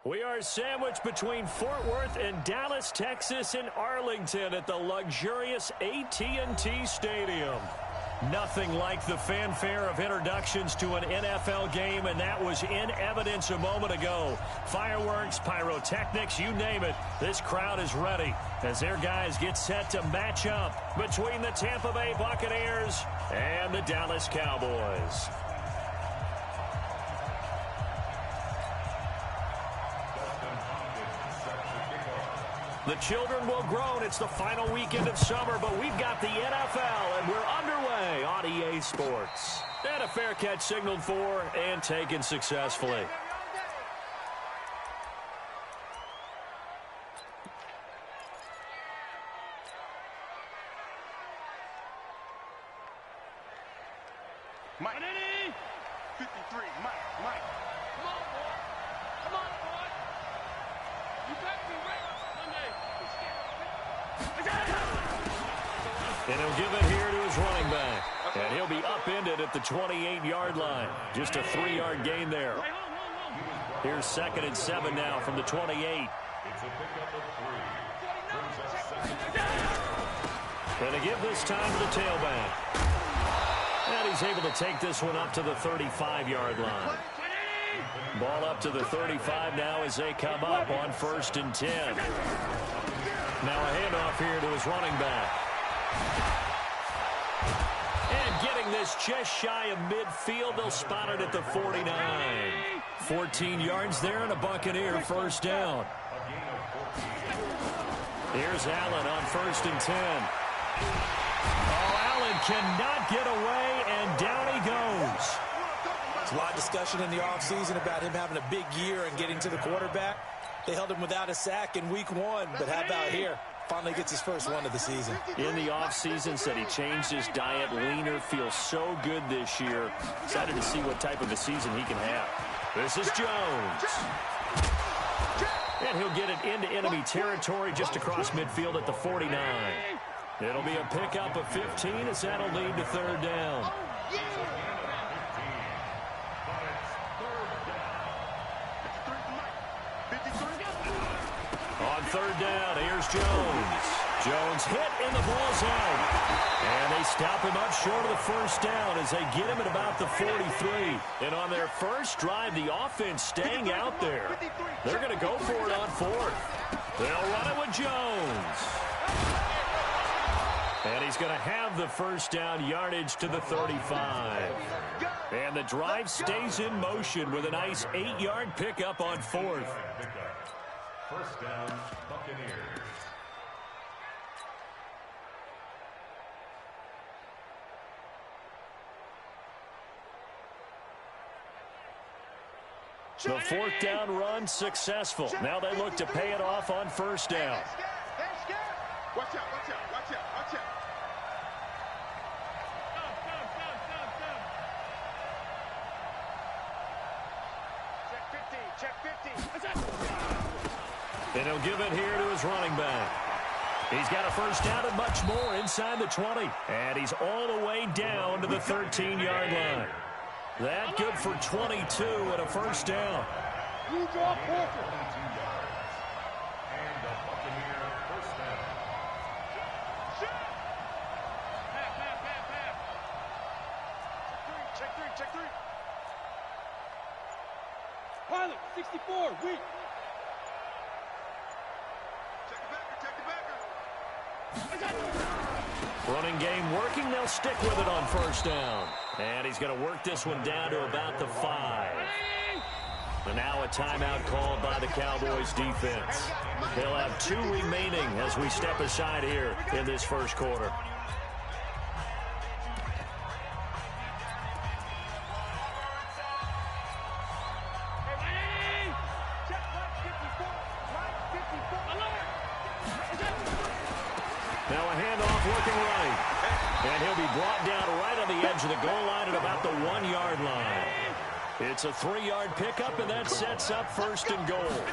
We are sandwiched between Fort Worth and Dallas, Texas, and Arlington at the luxurious AT&T Stadium. Nothing like the fanfare of introductions to an NFL game, and that was in evidence a moment ago. Fireworks, pyrotechnics, you name it. This crowd is ready as their guys get set to match up between the Tampa Bay Buccaneers and the Dallas Cowboys. The children will groan. It's the final weekend of summer, but we've got the NFL, and we're underway on EA Sports. And a fair catch signaled for and taken successfully. Mike. 53, Mike. Come on, boy. Come on, boy. You better be ready. And he'll give it here to his running back. And he'll be upended at the 28-yard line. Just a 3-yard gain there. Here's 2nd and 7 now from the 28. It's a pickup of 3. And to give this time to the tailback. And he's able to take this one up to the 35-yard line. Ball up to the 35 now as they come up on 1st and 10. Now a handoff here to his running back. And getting this just shy of midfield, they'll spot it at the 49. 14 yards there and a Buccaneer 1st down. Here's Allen on 1st and 10. Oh, Allen cannot get away, and down he goes. There's a lot of discussion in the offseason about him having a big year and getting to the quarterback. They held him without a sack in week 1, but how about here? Finally gets his first one of the season. In the offseason, said he changed his diet, leaner, feels so good this year. Excited to see what type of a season he can have. This is Jones. And he'll get it into enemy territory just across midfield at the 49. It'll be a pickup of 15 as that'll lead to 3rd down. On 3rd down, here's Jones. Jones hit in the bullseye. And they stop him up short of the 1st down as they get him at about the 43. And on their first drive, the offense staying out there. They're going to go for it on 4th. They'll run it with Jones. And he's going to have the 1st down, yardage to the 35. And the drive stays in motion with a nice 8-yard pickup on 4th. 1st down, Buccaneers. The 4th down run successful. Now they look to pay it off on 1st down. Watch out. Check 50. And he'll give it here to his running back. He's got a 1st down and much more inside the 20. And he's all the way down to the 13-yard line. That good for 22 and a 1st down. You draw 22 yards. And the Buccaneer 1st down. Check 3. Pilot, 64, weak. Check the backer. Running game working. They'll stick with it on 1st down. And he's going to work this one down to about the 5. And now a timeout called by the Cowboys defense. They'll have 2 remaining as we step aside here in this 1st quarter. Now a handoff looking right. And he'll be brought down right on the edge of the goal line at about the 1-yard line. It's a 3-yard pickup, and that sets up 1st and goal.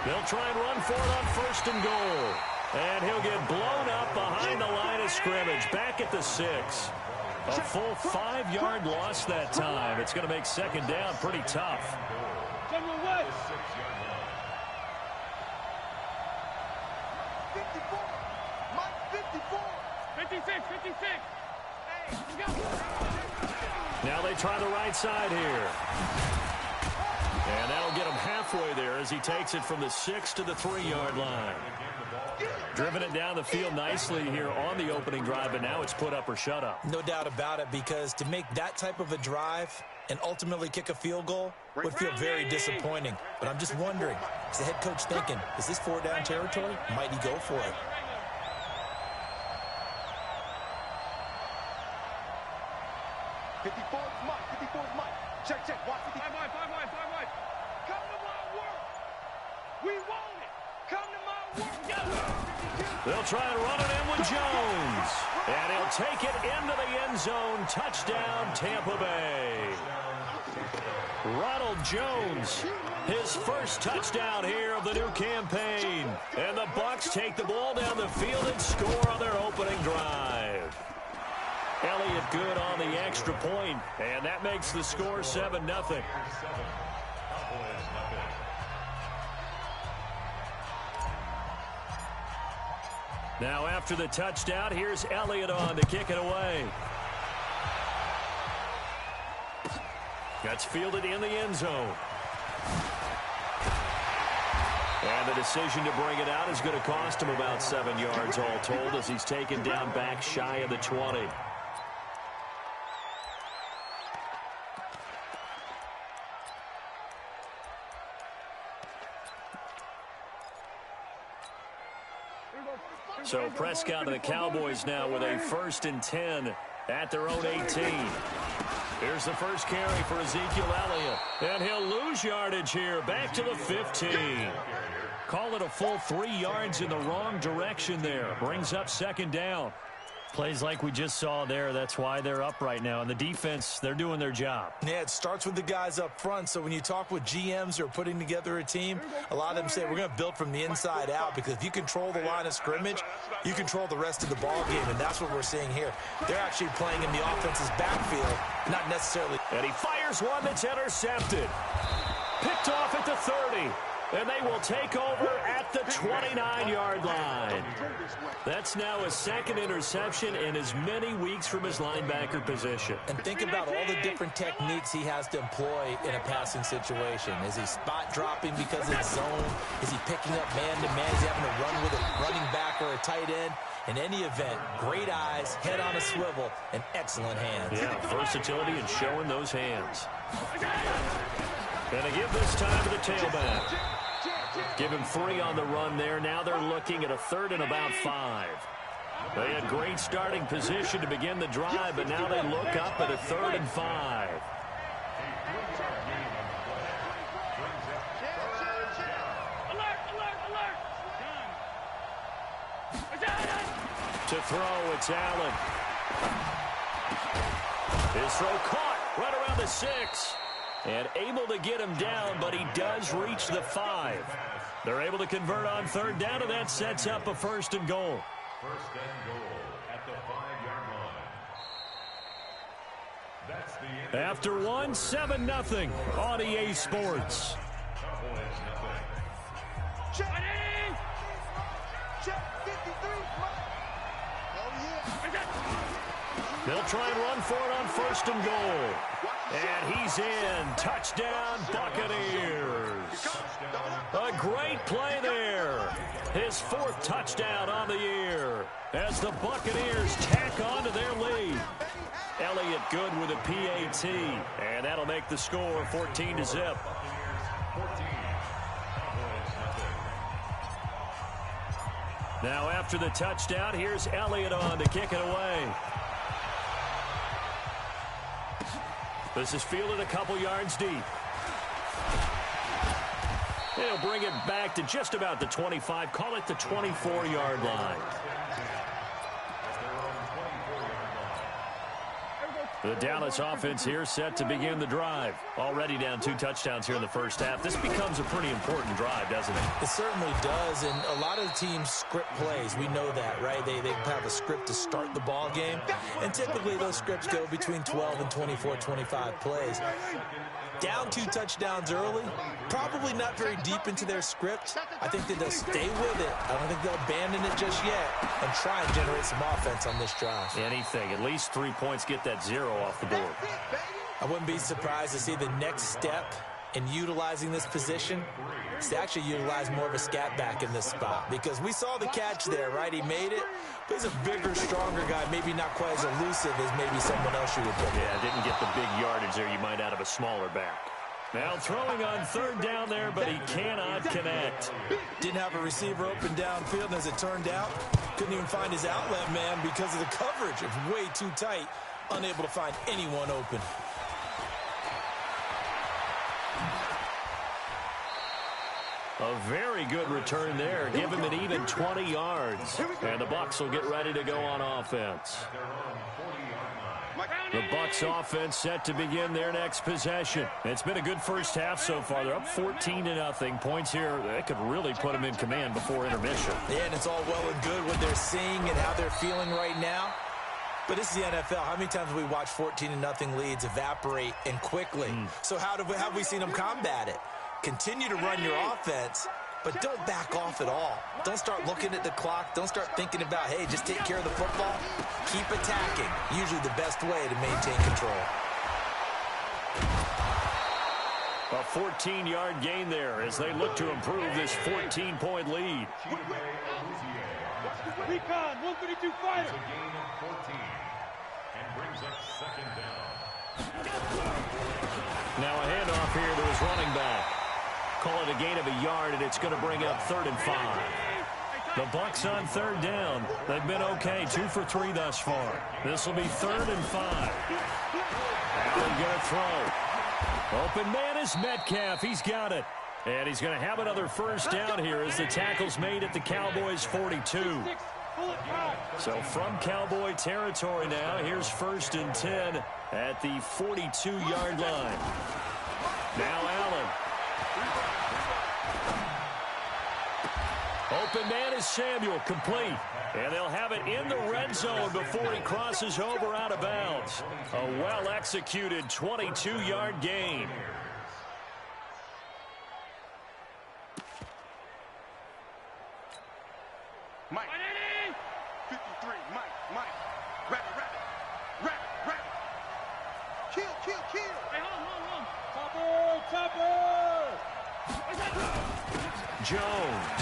They'll try and run for it on 1st and goal. And he'll get blown up behind the line of scrimmage, back at the 6. A full 5-yard loss that time. It's going to make 2nd down pretty tough. General West. 54. Mike, 54. 56, 56. Hey, you got Now they try the right side here. And that'll get him halfway there as he takes it from the 6 to the 3-yard line. Driven it down the field nicely here on the opening drive, but now it's put up or shut up. No doubt about it, because to make that type of a drive and ultimately kick a field goal would feel very disappointing. But I'm just wondering, is the head coach thinking, is this 4-down territory? Might he go for it? Check, check. Watch 55. 5 wide. Come to my work. We want it. Come to my work. They'll try and run it in with Jones. And he'll take it into the end zone. Touchdown, Tampa Bay. Ronald Jones, his first touchdown here of the new campaign. And the Bucs take the ball down the field and score on their opening drive. Elliott good on the extra point, and that makes the score 7-0. Now after the touchdown, here's Elliott on to kick it away. That's fielded in the end zone. And the decision to bring it out is going to cost him about 7 yards all told as he's taken down back shy of the 20. So Prescott and the Cowboys now with a 1st and 10 at their own 18. Here's the first carry for Ezekiel Elliott. And he'll lose yardage here. Back to the 15. Call it a full 3 yards in the wrong direction there. Brings up 2nd down. Plays like we just saw there. That's why they're up right now. And the defense, they're doing their job. Yeah, it starts with the guys up front. So when you talk with GMs who are putting together a team, a lot of them say we're going to build from the inside out, because if you control the line of scrimmage, you control the rest of the ball game, and that's what we're seeing here. They're actually playing in the offense's backfield, not necessarily. And he fires one that's intercepted. Picked off at the 30. And they will take over at the 29-yard line. That's now a 2nd interception in as many weeks from his linebacker position. And think about all the different techniques he has to employ in a passing situation. Is he spot dropping because it's zone? Is he picking up man-to-man? Is he having to run with a running back or a tight end? In any event, great eyes, head on a swivel, and excellent hands. Yeah, versatility and showing those hands. Gonna give this time to the tailback. Give him 3 on the run there. Now they're looking at a 3rd and about 5. They had great starting position to begin the drive, but now they look up at a 3rd and 5. To throw, it's Allen. His throw caught right around the 6. And able to get him down, but he does reach the 5. They're able to convert on 3rd down, and that sets up a 1st and goal. 1st and goal at the 5-yard line. That's the end. After 1, 7-0 on EA Sports. Cowboys nothing. Check. Check 53. Oh, yeah. They'll try and run for it on 1st and goal. And he's in. Touchdown, Buccaneers. A great play there. His 4th touchdown on the year as the Buccaneers tack on to their lead. Elliott good with a PAT. And that'll make the score 14-0. Now after the touchdown, here's Elliott on to kick it away. This is fielded a couple yards deep. He'll bring it back to just about the 25. Call it the 24-yard line. The Dallas offense here set to begin the drive. Already down 2 touchdowns here in the first half. This becomes a pretty important drive, doesn't it? It certainly does, and a lot of teams script plays. We know that, right? They have a script to start the ball game, and typically those scripts go between 12 and 24, 25 plays. Down 2 touchdowns early, probably not very deep into their script. I think that they'll stay with it. I don't think they'll abandon it just yet and try and generate some offense on this drive. Anything. At least 3 points, get that 0 off the board. I wouldn't be surprised to see the next step in utilizing this position is to actually utilize more of a scat back in this spot, because we saw the catch there, right? He made it, but he's a bigger, stronger guy, maybe not quite as elusive as maybe someone else you would put. Yeah, didn't get the big yardage there you might out of a smaller back. Now throwing on third down there, but he cannot connect. Didn't have a receiver open downfield, and as it turned out, couldn't even find his outlet man because of the coverage. It was way too tight, unable to find anyone open. A very good return there. Give him an even 20 yards. And the Bucs will get ready to go on offense. The Bucs offense set to begin their next possession. It's been a good first half so far. They're up 14-0. Points here, that could really put them in command before intermission. Yeah, and it's all well and good what they're seeing and how they're feeling right now. But this is the NFL. How many times have we watched 14-0 leads evaporate and quickly? So how have we seen them combat it? Continue to run your offense, but don't back off at all. Don't start looking at the clock. Don't start thinking about, hey, just take care of the football. Keep attacking. Usually the best way to maintain control. A 14-yard gain there as they look to improve this 14-point lead. Recon, 132 fighter. It's a gain of 14 and brings up second down. Now a handoff here to his running back. Call it a gain of a yard, and it's going to bring up 3rd and 5. The Bucs on third down. They've been okay, 2 for 3 thus far. This will be 3rd and 5. Allen going to throw. Open man is Metcalf. He's got it. And he's going to have another first down here as the tackle's made at the Cowboys' 42. So from Cowboy territory now, here's 1st and 10 at the 42-yard line. Now Allen. Open man is Samuel, complete. And they'll have it in the red zone before he crosses over out of bounds. A well-executed 22-yard gain. Mike. 53, Mike. Rabbit. Kill. Hey, hold. Topper. Jones.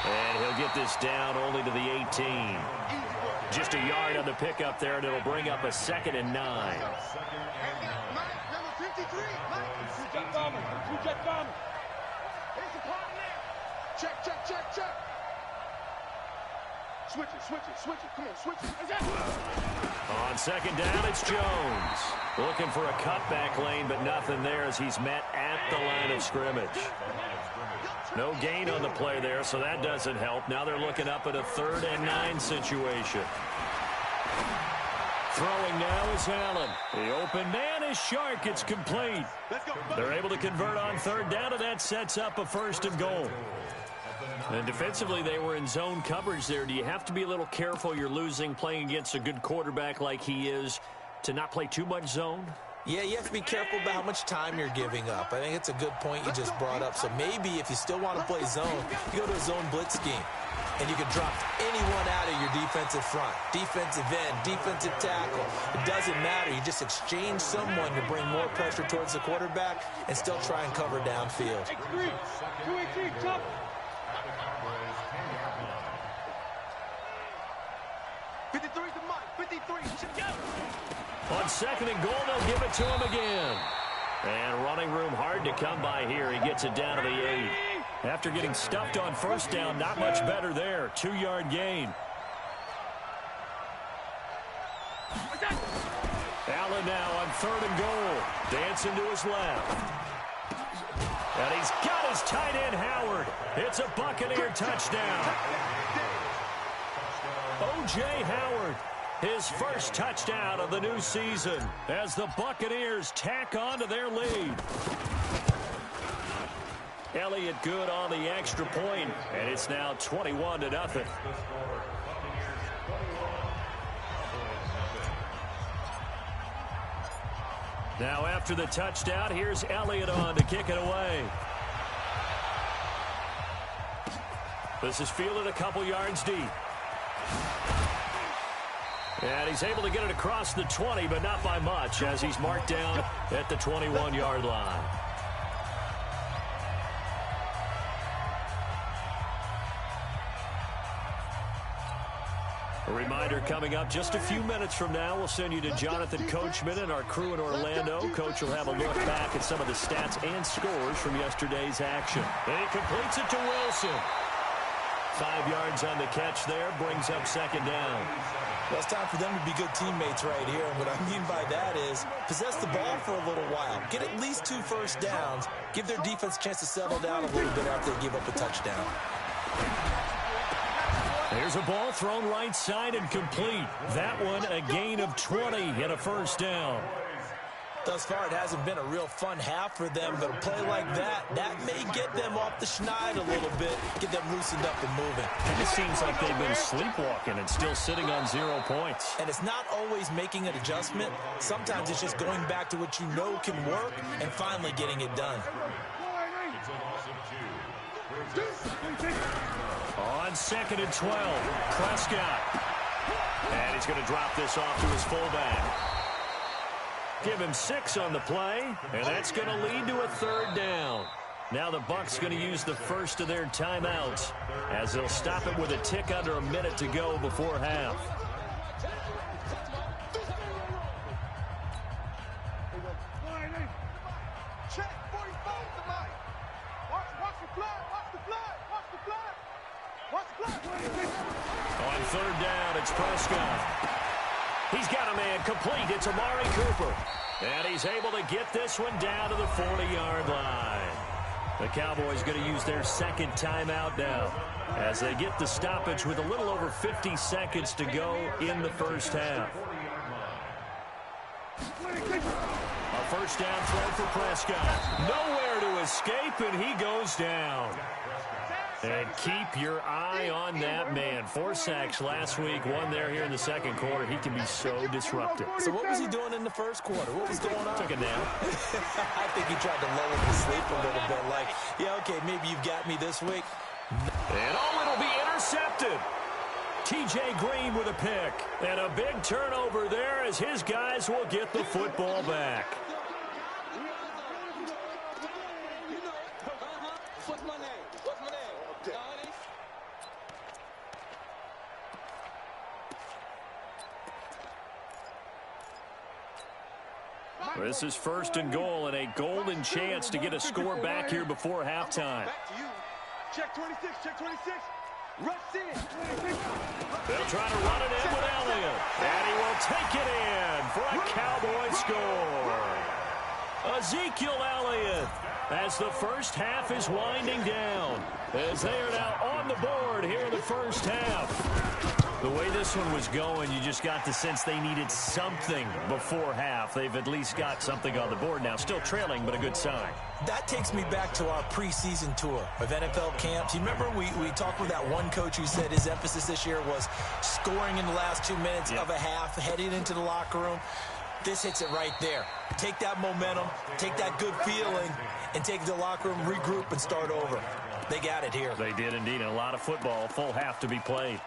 And he'll get this down only to the 18. Just a yard on the pickup there, and it'll bring up a 2nd and 9. Mike, number 53, Mike. Two-jet bomber. Here's the partner there. Check. Switch it. Come on, switch it. On 2nd down, it's Jones. Looking for a cutback lane, but nothing there as he's met at the line of scrimmage. No gain on the play there, so that doesn't help. Now they're looking up at a 3rd and 9 situation. Throwing now is Allen. The open man is Shark. It's complete. They're able to convert on 3rd down, and that sets up a 1st and goal. And defensively, they were in zone coverage there. Do you have to be a little careful? You're losing, playing against a good quarterback like he is, to not play too much zone? Yeah, you have to be careful about how much time you're giving up. I think it's a good point you just brought up. So maybe if you still want to play zone, you go to a zone blitz scheme. And you can drop anyone out of your defensive front, defensive end, defensive tackle. It doesn't matter. You just exchange someone to bring more pressure towards the quarterback and still try and cover downfield. 283, jump. On 2nd and goal, they'll give it to him again. And running room hard to come by here. He gets it down to the 8. After getting stuffed on 1st down, not much better there. 2-yard gain. Allen now on 3rd and goal. Dancing to his left. And he's got his tight end, Howard. It's a Buccaneer touchdown. O.J. Howard, his first touchdown of the new season as the Buccaneers tack on to their lead. Elliott good on the extra point, and it's now 21-0. Now after the touchdown, here's Elliott on to kick it away. This is fielded a couple yards deep. And he's able to get it across the 20, but not by much, as he's marked down at the 21-yard line. A reminder coming up just a few minutes from now. We'll send you to Jonathan Coachman and our crew in Orlando. Coach will have a look back at some of the stats and scores from yesterday's action. And he completes it to Wilson. 5 yards on the catch there, brings up second down. Well, it's time for them to be good teammates right here. And what I mean by that is possess the ball for a little while. Get at least 2 first downs. Give their defense a chance to settle down a little bit after they give up a touchdown. There's a ball thrown right side and complete. That one a gain of 20 and a first down. Thus far, it hasn't been a real fun half for them, but a play like that may get them off the schneid a little bit, get them loosened up and moving. It seems like they've been sleepwalking and still sitting on 0 points. And it's not always making an adjustment. Sometimes it's just going back to what you know can work and finally getting it done. It's a loss of 2. On 2nd and 12, Prescott. And he's going to drop this off to his fullback. Give him 6 on the play, and that's going to lead to a 3rd down. Now the Bucs going to use the first of their timeouts as they'll stop it with a tick under a minute to go before half. Check 45 tonight. Watch the flag. Watch the flag. Watch the flag. Watch the flag. On 3rd down, it's Prescott. He's got a man complete. It's Amari Cooper. And he's able to get this one down to the 40-yard line. The Cowboys going to use their 2nd timeout now as they get the stoppage with a little over 50 seconds to go in the first half. A first down throw for Prescott. Nowhere to escape, and he goes down. And keep your eye on that man. 4 sacks last week, 1 there here in the 2nd quarter. He can be so disruptive. So what was he doing in the 1st quarter? What was going on? Took a nap. I think he tried to lull him to sleep a little bit. Like, yeah, okay, maybe you've got me this week. And it'll be intercepted. T.J. Green with a pick. And a big turnover there as his guys will get the football back. This is 1st and goal and a golden chance to get a score back here before halftime. Back to you. Check 26. Check 26. Rush in. They'll try to run it in with Elliott. And he will take it in for a Cowboy score. Ezekiel Elliott as the first half is winding down. As they are now on the board here in the first half. The way this one was going, you just got the sense they needed something before half. They've at least got something on the board now. Still trailing, but a good sign. That takes me back to our preseason tour of NFL camps. You remember we talked with that one coach who said his emphasis this year was scoring in the last 2 minutes of a half, heading into the locker room. This hits it right there. Take that momentum, take that good feeling, and take it to the locker room, regroup, and start over. They got it here. They did indeed. And a lot of football, full half to be played.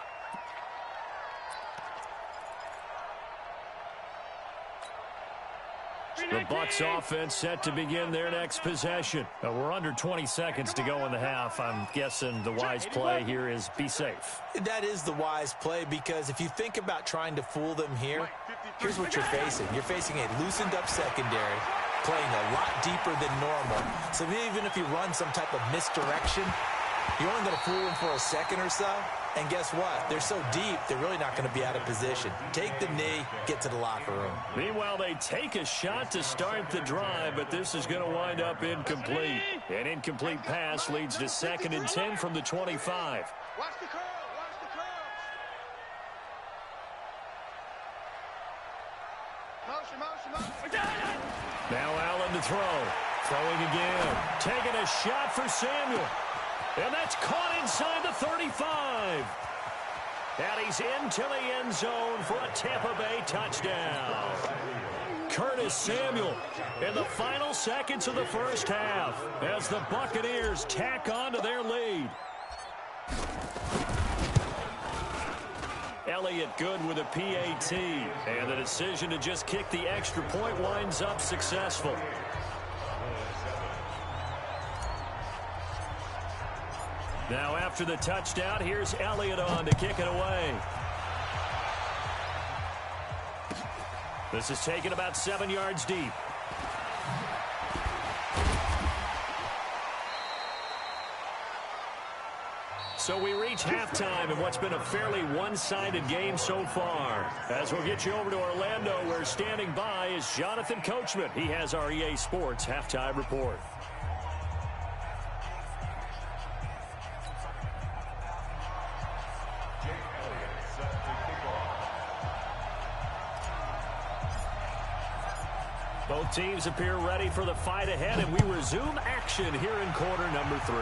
The Bucs offense set to begin their next possession. We're under 20 seconds to go in the half. I'm guessing the wise play here is be safe. That is the wise play because if you think about trying to fool them here, here's what you're facing. You're facing a loosened up secondary, playing a lot deeper than normal. So even if you run some type of misdirection, you're only going to fool them for a second or so. And guess what? They're so deep, they're really not going to be out of position. Take the knee, get to the locker room. Meanwhile, they take a shot to start the drive, but this is going to wind up incomplete. An incomplete pass leads to 2nd and 10 from the 25. Watch the curl. Watch the curl. Motion. Now Allen to throw. Throwing again. Taking a shot for Samuel. And that's caught inside the 35. And he's into the end zone for a Tampa Bay touchdown. Curtis Samuel in the final seconds of the first half as the Buccaneers tack on to their lead. Elliott good with a PAT, and the decision to just kick the extra point winds up successful. Now after the touchdown, here's Elliott on to kick it away. This is taken about 7 yards deep. So we reach halftime in what's been a fairly one-sided game so far. As we'll get you over to Orlando, where standing by is Jonathan Coachman. He has our EA Sports halftime report. Both teams appear ready for the fight ahead, and we resume action here in quarter number 3.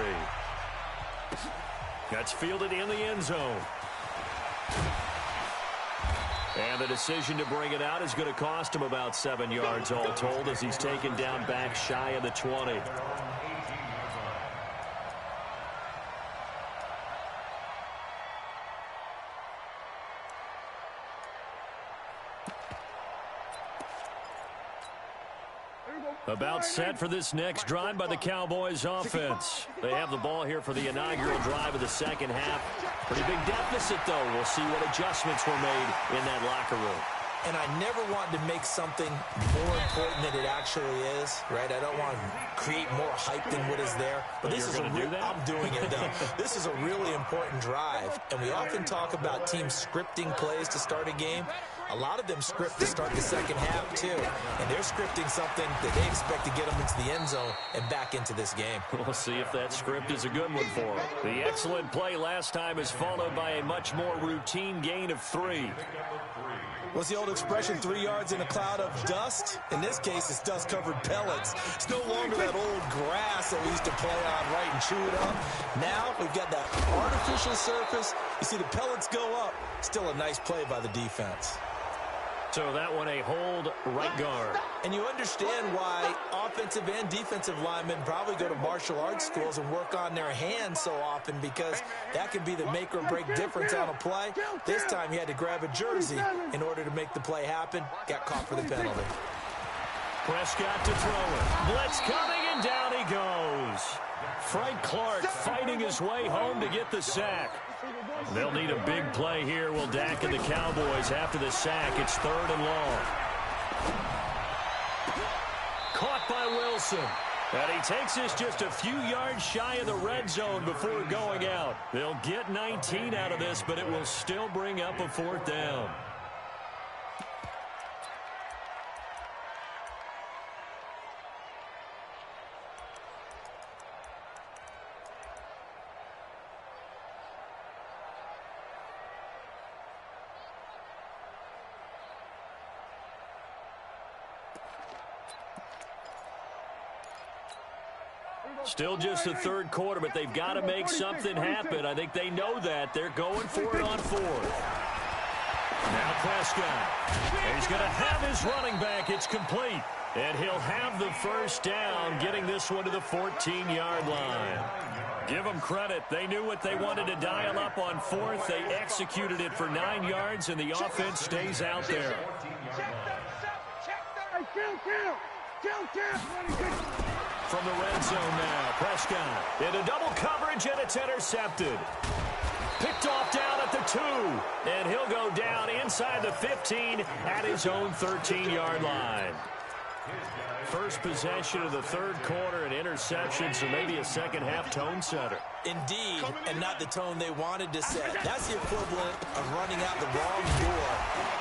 That's fielded in the end zone. And the decision to bring it out is going to cost him about 7 yards all told, as he's taken down back shy of the 20. About set for this next drive by the Cowboys offense. They have the ball here for the inaugural drive of the second half. Pretty big deficit, though. We'll see what adjustments were made in that locker room. And I never want to make something more important than it actually is, right? I don't want to create more hype than what is there. But this is I'm doing it, though. This is a really important drive. And we often talk about teams scripting plays to start a game. A lot of them script to start the second half, too. And they're scripting something that they expect to get them into the end zone and back into this game. We'll see if that script is a good one for them. The excellent play last time is followed by a much more routine gain of 3. What's the old expression, 3 yards in a cloud of dust? In this case, it's dust-covered pellets. It's no longer that old grass that we used to play on, right, and chew it up. Now we've got that artificial surface. You see the pellets go up. Still a nice play by the defense. So that one a hold right guard. And you understand why offensive and defensive linemen probably go to martial arts schools and work on their hands so often, because that can be the make or break difference on a play. This time he had to grab a jersey in order to make the play happen. Got caught for the penalty. Prescott to throw it. Blitz coming, and down he goes. Frank Clark fighting his way home to get the sack. They'll need a big play here, will Dak and the Cowboys. After the sack, it's 3rd and long. Caught by Wilson. And he takes this just a few yards shy of the red zone before going out. They'll get 19 out of this, but it will still bring up a 4th down. Still just the 3rd quarter, but they've got to make something happen. I think they know that. They're going for it on 4th. Now Prescott. He's going to have his running back. It's complete. And he'll have the 1st down, getting this one to the 14-yard line. Give them credit. They knew what they wanted to dial up on 4th. They executed it for 9 yards, and the offense stays out there. From the red zone now, Prescott into double coverage, and it's intercepted. Picked off down at the 2, and he'll go down inside the 15 at his own 13-yard line. First possession of the 3rd quarter, an interception, so maybe a second-half tone setter. Indeed, and not the tone they wanted to set. That's the equivalent of running out the wrong door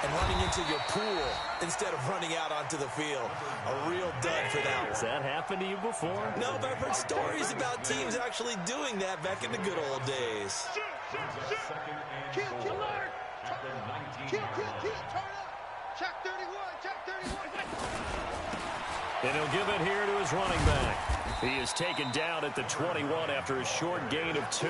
and running into your pool instead of running out onto the field. A real dud for that one. Has that happened to you before? No, but I've heard stories about teams actually doing that back in the good old days. Kill, alert! Kill, turn up! Check 31, check 31. And he'll give it here to his running back. He is taken down at the 21 after a short gain of 2.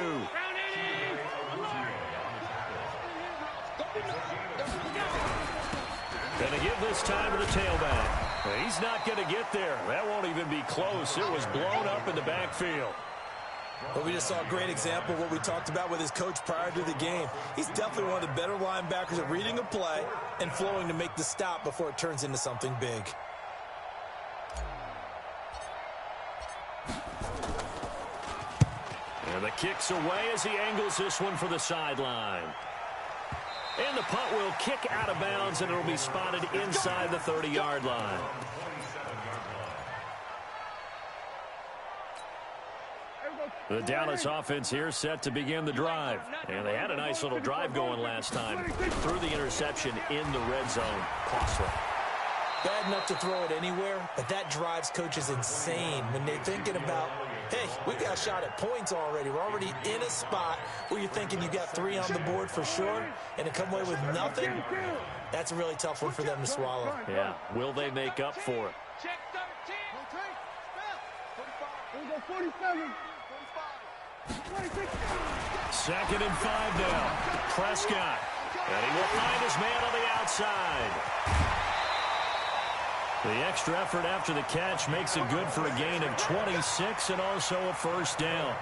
Going to give this time to the tailback. He's not going to get there. That won't even be close. It was blown up in the backfield. Well, we just saw a great example of what we talked about with his coach prior to the game. He's definitely one of the better linebackers at reading a play and flowing to make the stop before it turns into something big. And the kick's away as he angles this one for the sideline. And the punt will kick out of bounds, and it'll be spotted inside the 30-yard line. The Dallas offense here set to begin the drive. And they had a nice little drive going last time. Threw the interception in the red zone. Costly. Bad enough to throw it anywhere, but that drives coaches insane when they're thinking about, hey, we got a shot at points already. We're already in a spot where you're thinking you got 3 on the board for sure, and to come away with nothing, that's a really tough one for them to swallow. Yeah, will they make up for it? Check 13. Here we go, 47. 2nd and 5 now. Prescott. And he will find his man on the outside. The extra effort after the catch makes it good for a gain of 26 and also a first down.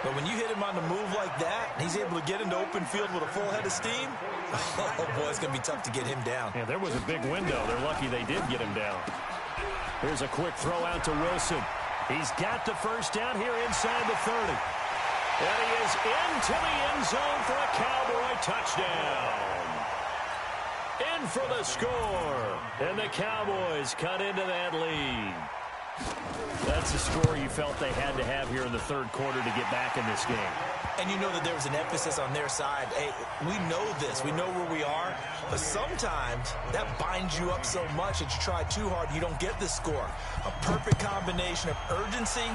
But when you hit him on the move like that, and he's able to get into open field with a full head of steam, oh boy, it's going to be tough to get him down. Yeah, there was a big window. They're lucky they did get him down. Here's a quick throw out to Wilson. He's got the first down here inside the 30. And he is into the end zone for a Cowboy touchdown. In for the score. And the Cowboys cut into that lead. That's the score you felt they had to have here in the third quarter to get back in this game. And you know that there was an emphasis on their side. Hey, we know this. We know where we are. But sometimes that binds you up so much that you try too hard, you don't get the score. A perfect combination of urgency,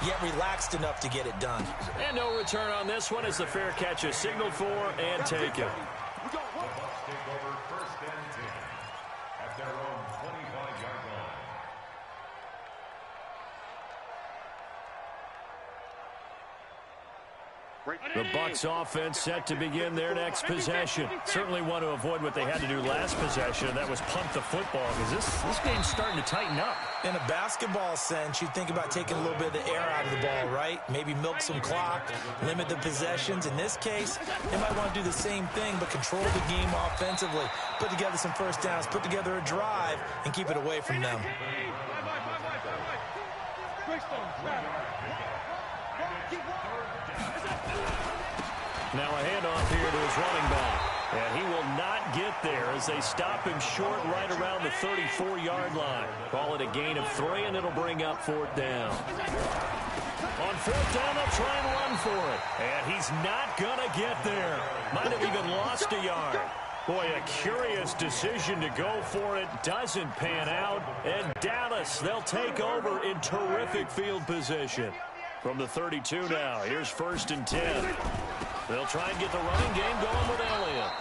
yet relaxed enough to get it done. And no return on this one as the fair catch is signaled for and taken. Take over 1st and 10 at their own 25-yard line. The Bucs offense set to begin their next possession. Certainly want to avoid what they had to do last possession. That was punt the football because this game's starting to tighten up. In a basketball sense, you think about taking a little bit of the air out of the ball, right? Maybe milk some clock, limit the possessions. In this case, they might want to do the same thing but control the game offensively. Put together some first downs, put together a drive, and keep it away from them. Now a handoff here to his running back. And he will not get there as they stop him short right around the 34-yard line. Call it a gain of 3, and it'll bring up 4th down. On 4th down, they'll try and run for it. And he's not going to get there. Might have even lost a yard. Boy, a curious decision to go for it. Doesn't pan out. And Dallas, they'll take over in terrific field position. From the 32 now, here's 1st and 10. They'll try and get the running game going with Elliott.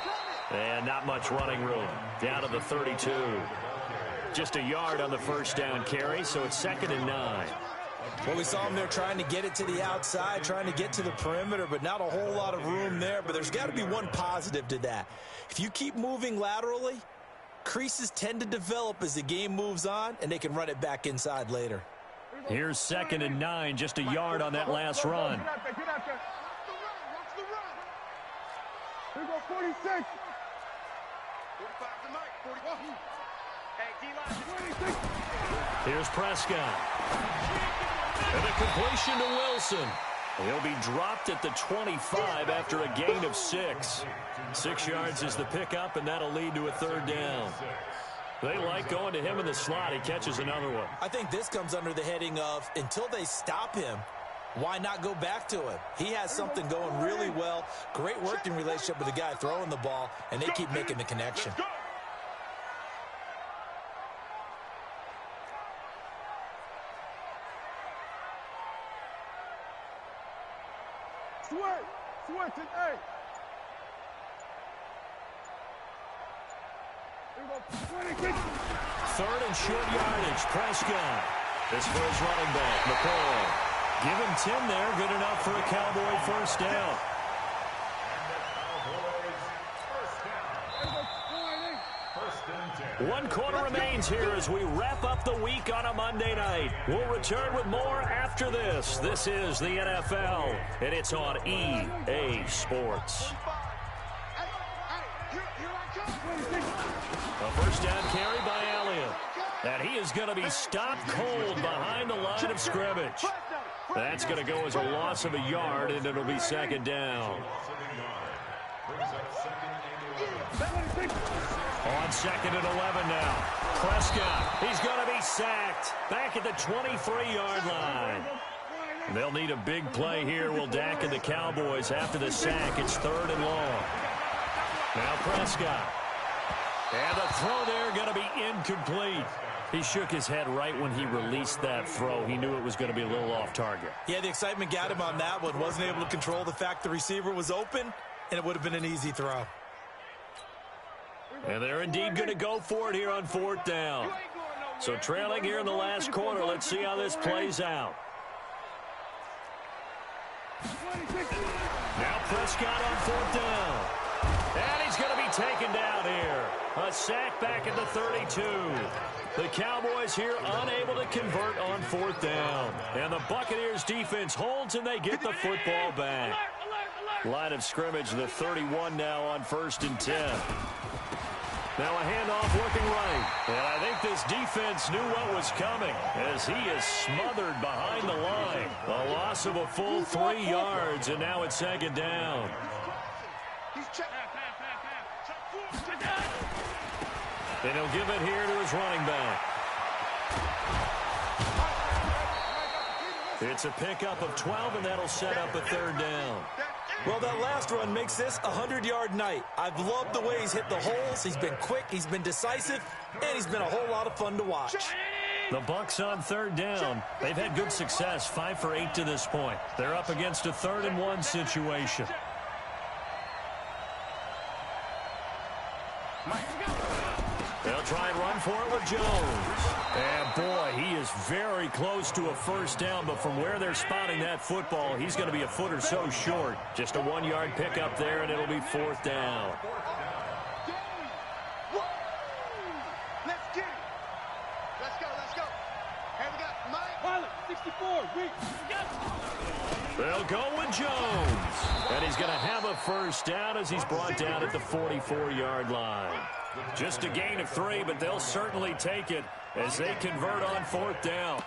And not much running room. Down to the 32. Just a yard on the first down carry, so it's 2nd and 9. Well, we saw him there trying to get it to the outside, trying to get to the perimeter, but not a whole lot of room there. But there's got to be one positive to that. If you keep moving laterally, creases tend to develop as the game moves on, and they can run it back inside later. Here's 2nd and 9, just a yard on that last run. Get out there, get out there. Watch the run. Here we go, 46. 45 tonight, 41. Hey, D-line, 26. Here's Prescott. And a completion to Wilson. He'll be dropped at the 25 after a gain of 6. 6 yards is the pickup, and that'll lead to a 3rd down. They like going to him in the slot. He catches another one. I think this comes under the heading of, until they stop him, why not go back to him? He has something going really well. Great working relationship with the guy throwing the ball, and they keep making the connection. Switch it, hey. Here we go, 26. 3rd and short yardage. Prescott. This for his running back, McCoy. Give him 10 there. Good enough for a Cowboy first down. 1 quarter remains here as we wrap up the week on a Monday night. We'll return with more after this. This is the NFL, and it's on EA Sports. A first down carry by Elliott. And he is going to be stopped cold behind the line of scrimmage. That's going to go as a loss of a yard, and it'll be second down. On 2nd and 11 now. Prescott, he's going to be sacked. Back at the 23-yard line. They'll need a big play here. Will Dak and the Cowboys after the sack. It's 3rd and long. Now Prescott. And the throw there going to be incomplete. He shook his head right when he released that throw. He knew it was going to be a little off target. Yeah, the excitement got him on that one. Wasn't able to control the fact the receiver was open, and it would have been an easy throw. And they're indeed going to go for it here on 4th down. So trailing here in the last quarter. Let's see how this plays out. Now Prescott on 4th down. And he's going to be taken down here. A sack back at the 32. The Cowboys here unable to convert on 4th down. And the Buccaneers defense holds and they get the football back. Line of scrimmage, the 31 now on 1st and 10. Now a handoff looking right. And I think this defense knew what was coming as he is smothered behind the line. A loss of a full 3 yards, and now it's 2nd down. And he'll give it here to his running back. It's a pickup of 12, and that'll set up a 3rd down. Well, that last run makes this a 100-yard night. I've loved the way he's hit the holes. He's been quick, he's been decisive, and he's been a whole lot of fun to watch. The Bucs on 3rd down. They've had good success, 5 for 8 to this point. They're up against a 3rd and 1 situation. They'll try and run for it with Jones. And, boy, he is very close to a 1st down, but from where they're spotting that football, he's going to be a foot or so short. Just a 1-yard pickup there, and it'll be 4th down. Let's get it. Let's go, let's go. Here we got Mike. Pilot, 64, They'll go with Jones. And he's going to have a 1st down as he's brought down at the 44-yard line. Just a gain of 3, but they'll certainly take it as they convert on 4th down.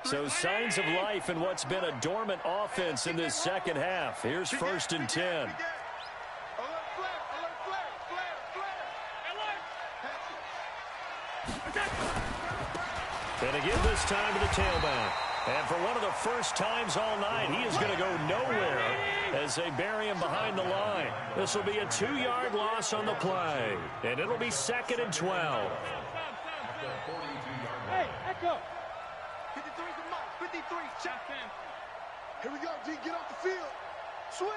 So signs of life in what's been a dormant offense in this second half. Here's 1st and 10. And again this time to the tailback. And for one of the first times all night, he is going to go nowhere as they bury him behind the line. This will be a 2-yard loss on the play. And it'll be 2nd and 12. Hey, echo. 53 to Mike. 53. Check. Here we go, D. Get off the field. Switch.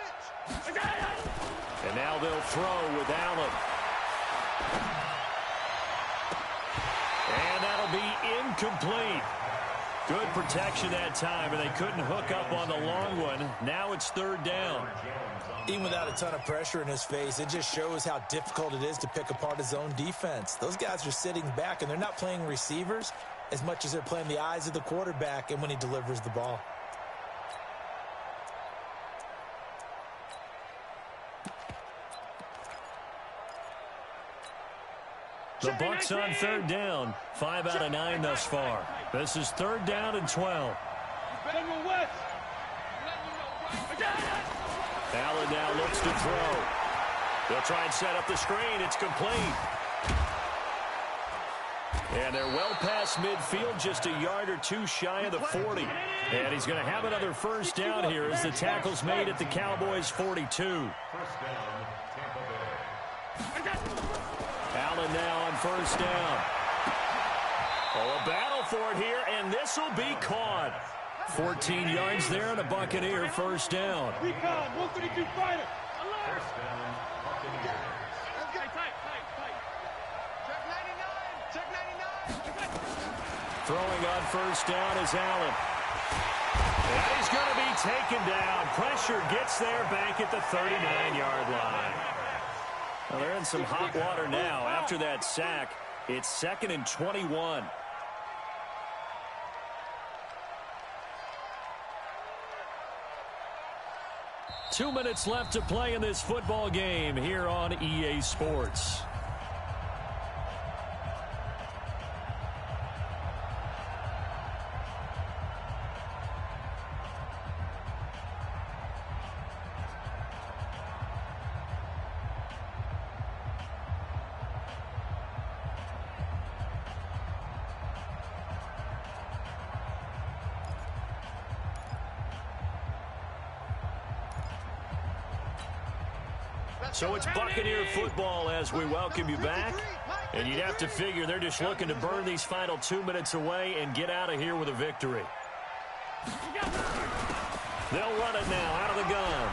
And now they'll throw with Allen. And that'll be incomplete. Good protection that time, and they couldn't hook up on the long one. Now it's 3rd down. Even without a ton of pressure in his face, it just shows how difficult it is to pick apart his own defense. Those guys are sitting back, and they're not playing receivers as much as they're playing the eyes of the quarterback and when he delivers the ball. The Bucs on 3rd down. 5 out of 9 thus far. This is 3rd down and 12. Allen now looks to throw. They'll try and set up the screen. It's complete. And they're well past midfield, just a yard or 2 shy of the 40. And he's going to have another 1st down here as the tackle's made at the Cowboys' 42. Allen now on 1st down. Oh, a battle for it here, and this will be caught. 14 yards there and a Buccaneer 1st down. Recon, 132 fighter. Alert. Throwing on 1st down is Allen. And he's going to be taken down. Pressure gets there back at the 39-yard line. Well, they're in some hot water now. After that sack, it's 2nd and 21. Two minutes left to play in this football game here on EA Sports. So it's Buccaneer football as we welcome you back. And you'd have to figure they're just looking to burn these final 2 minutes away and get out of here with a victory. They'll run it now out of the gun.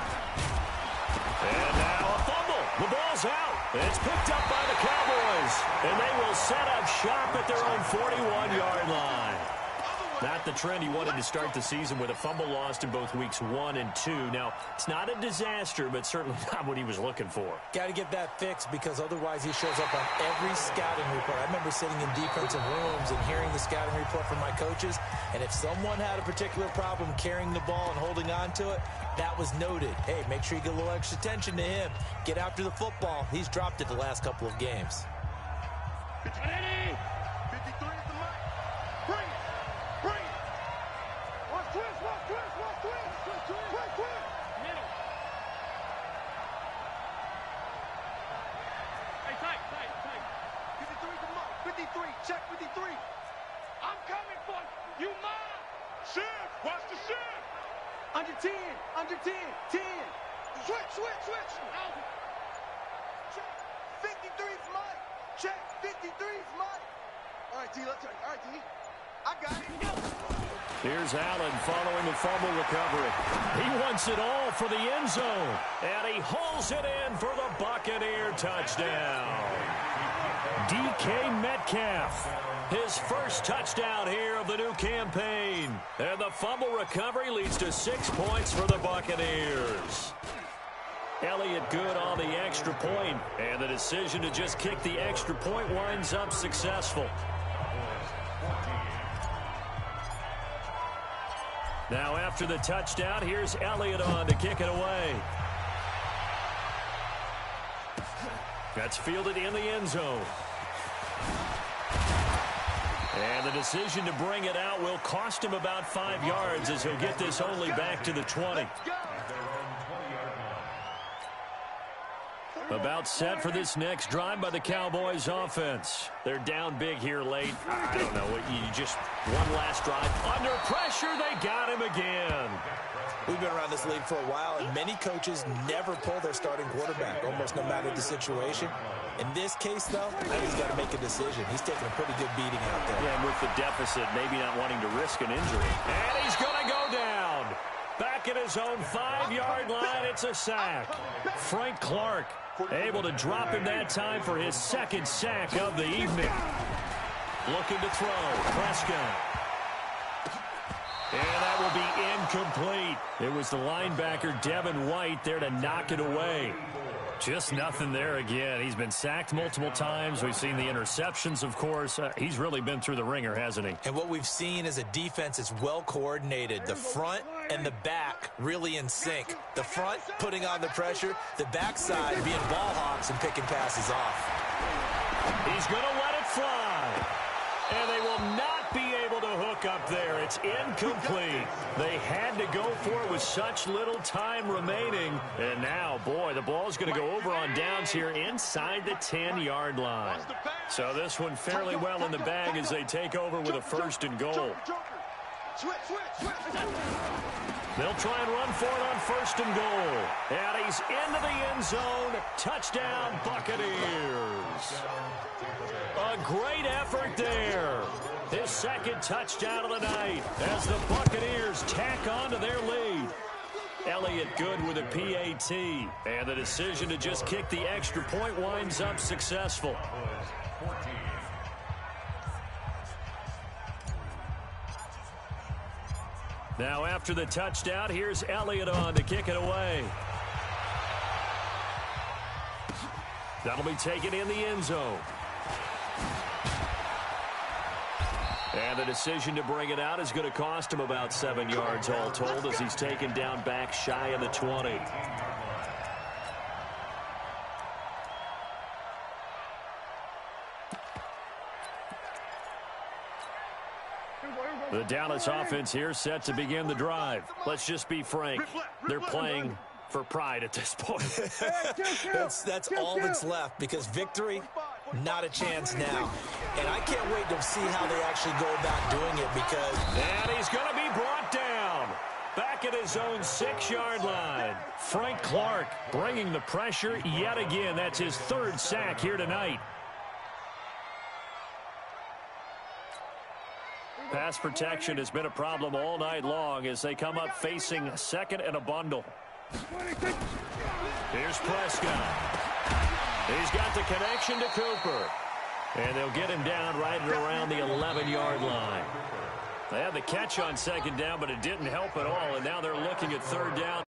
And now a fumble. The ball's out. It's picked up by the Cowboys. And they will set up shop at their own 41-yard line. Not the trend he wanted to start the season with a fumble lost in both weeks 1 and 2. Now, it's not a disaster, but certainly not what he was looking for. Got to get that fixed because otherwise he shows up on every scouting report. I remember sitting in defensive rooms and hearing the scouting report from my coaches, and if someone had a particular problem carrying the ball and holding on to it, that was noted. Hey, make sure you get a little extra attention to him. Get after the football. He's dropped it the last couple of games. 53 is the mic. Bring it. Bring it. Watch twist, watch twist, watch twist. Twist. Middle. Hey, tight. 53 is the mic. 53, check 53. I'm coming for you. You mine. Shift, watch the shift. Under 10, 10. Switch. Check. 53 is mic. Check. 53 is mic. All right, D, let's go. All right, D. I got it. Here's Allen following the fumble recovery. He wants it all for the end zone. And he hauls it in for the Buccaneer touchdown. DK Metcalf, his first touchdown here of the new campaign. And the fumble recovery leads to 6 points for the Buccaneers. Elliott good on the extra point, and the decision to just kick the extra point winds up successful. Now after the touchdown, here's Elliott on to kick it away. That's fielded in the end zone. And the decision to bring it out will cost him about 5 yards as he'll get this only back to the 20. About set for this next drive by the Cowboys offense. They're down big here late. I don't know. You just one last drive. Under pressure, they got him again. We've been around this league for a while, and many coaches never pull their starting quarterback, almost no matter the situation. In this case, though, I think he's got to make a decision. He's taking a pretty good beating out there. Yeah, and with the deficit, maybe not wanting to risk an injury. And he's going to go down. Back at his own 5-yard line, it's a sack. Frank Clark able to drop him that time for his second sack of the evening. Looking to throw. Prescott. And that will be incomplete. It was the linebacker, Devin White, there to knock it away. Just nothing there again. He's been sacked multiple times. We've seen the interceptions, of course. He's really been through the ringer, hasn't he? And what we've seen is a defense that's well coordinated. The front and the back really in sync. The front putting on the pressure, the backside being ball hawks and picking passes off. He's going to let it fly. And they will not be able to hook up there. It's incomplete. They had to go for it with such little time remaining. And now, boy, the ball's going to go over on downs here inside the 10-yard line. So this one fairly well in the bag as they take over with a 1st and goal. They'll try and run for it on 1st and goal. And he's into the end zone. Touchdown, Buccaneers. A great effort there. His second touchdown of the night as the Buccaneers tack on to their lead. Elliott good with a PAT. And the decision to just kick the extra point winds up successful. Now after the touchdown, here's Elliott on to kick it away. That'll be taken in the end zone. And the decision to bring it out is going to cost him about 7 yards all told as he's taken down back shy of the 20. The Dallas offense here set to begin the drive. Let's just be frank. They're playing for pride at this point. That's all that's left because victory, not a chance now. And I can't wait to see how they actually go about doing it because... And he's going to be brought down. Back at his own 6-yard line. Frank Clark bringing the pressure yet again. That's his 3rd sack here tonight. Pass protection has been a problem all night long as they come up facing second and a bundle. Here's Prescott. He's got the connection to Cooper. And they'll get him down right at around the 11-yard line. They had the catch on 2nd down, but it didn't help at all. And now they're looking at 3rd down.